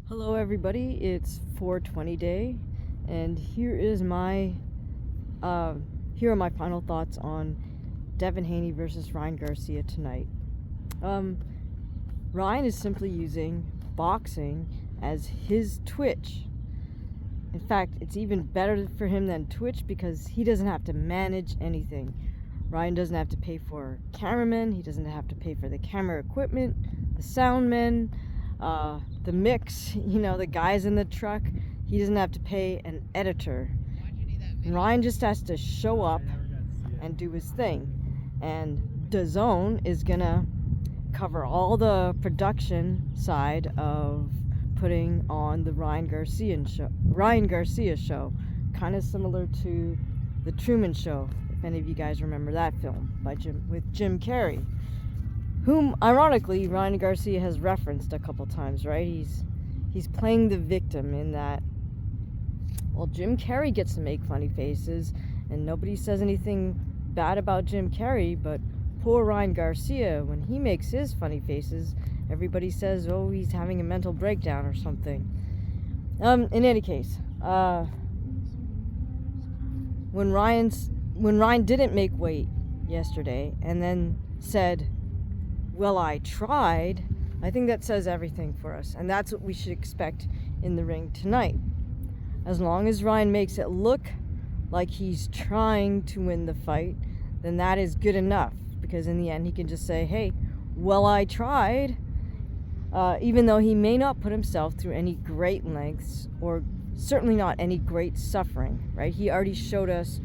Hello everybody, it's 420 day, and here are my final thoughts on Devin Haney versus Ryan Garcia tonight. Ryan is simply using boxing as his Twitch. In fact, it's even better for him than Twitch because he doesn't have to manage anything. Ryan doesn't have to pay for cameramen, he doesn't have to pay for the camera equipment, the sound men, the mix, the guys in the truck. He doesn't have to pay an editor. Ryan just has to show up and do his thing. And Dazn is gonna cover all the production side of putting on the Ryan Garcia show, kind of similar to the Truman Show, if any of you guys remember that film with Jim Carrey, whom ironically Ryan Garcia has referenced a couple times, right? He's playing the victim in that. Well, Jim Carrey gets to make funny faces and nobody says anything bad about Jim Carrey, but poor Ryan Garcia, when he makes his funny faces, everybody says, oh, he's having a mental breakdown or something. In any case, when Ryan didn't make weight yesterday and then said, well, I tried, I think that says everything for us. And that's what we should expect in the ring tonight. As long as Ryan makes it look like he's trying to win the fight, then that is good enough. Because in the end, he can just say, hey, well, I tried. Even though he may not put himself through any great lengths or certainly not any great suffering, right? He already showed us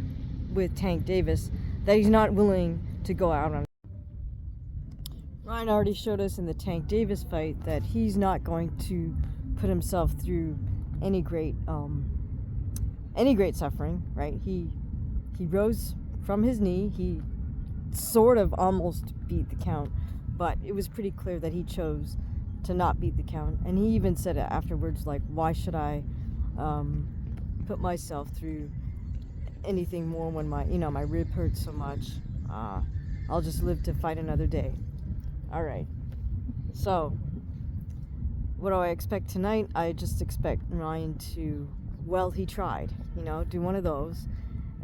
with Tank Davis that he's not willing to go out on. Ryan already showed us in the Tank Davis fight that he's not going to put himself through any great suffering, right? He rose from his knee. He sort of almost beat the count, but it was pretty clear that he chose to not beat the count. And he even said it afterwards, like, why should I put myself through anything more when my rib hurts so much? I'll just live to fight another day. All right. So, what do I expect tonight? I just expect Ryan to, well, he tried, do one of those.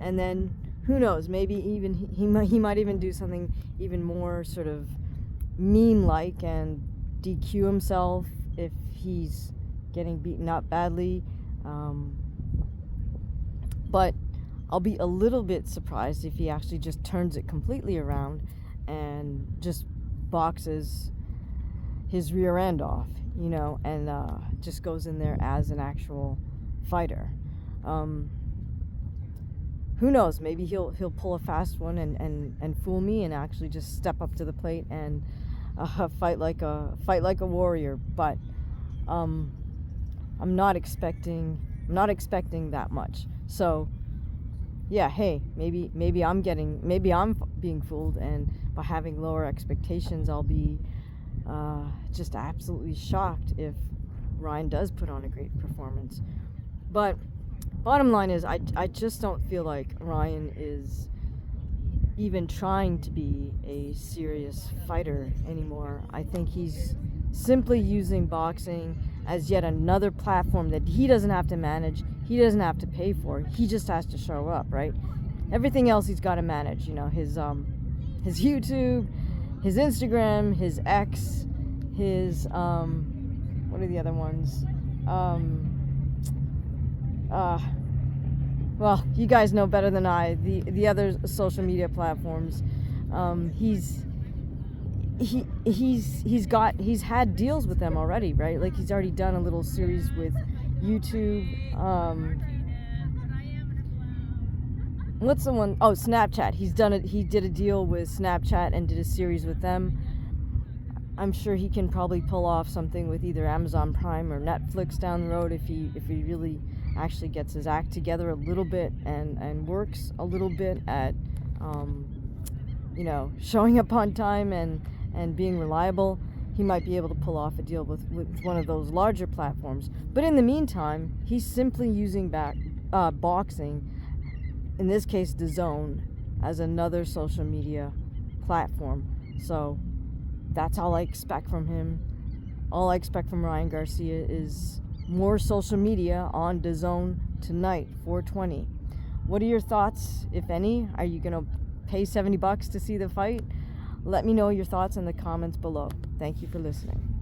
And then, who knows, maybe even he might even do something even more sort of meme-like and DQ himself if he's getting beaten up badly. But I'll be a little bit surprised if he actually just turns it completely around and just boxes his rear end off, and just goes in there as an actual fighter. Who knows? Maybe he'll pull a fast one and fool me and actually just step up to the plate and fight like a warrior. But I'm not expecting that much. So yeah, hey, maybe I'm being fooled, and by having lower expectations, I'll be just absolutely shocked if Ryan does put on a great performance. But bottom line is, I just don't feel like Ryan is even trying to be a serious fighter anymore. I think he's simply using boxing as yet another platform that he doesn't have to manage, he doesn't have to pay for, he just has to show up, right? Everything else he's got to manage, his YouTube, his Instagram, his X, his what are the other ones? Well, you guys know better than I. The other social media platforms. He's had deals with them already, right? Like, he's already done a little series with YouTube. What's the one? Oh, Snapchat. He did a deal with Snapchat and did a series with them. I'm sure he can probably pull off something with either Amazon Prime or Netflix down the road if he really actually gets his act together a little bit and works a little bit at showing up on time and being reliable. He might be able to pull off a deal with one of those larger platforms. But in the meantime, he's simply using boxing, in this case Dazn, as another social media platform. So that's all I expect from him. All I expect from Ryan Garcia is more social media on Dazn tonight, 4:20. What are your thoughts, if any? Are you gonna pay $70 to see the fight? Let me know your thoughts in the comments below. Thank you for listening.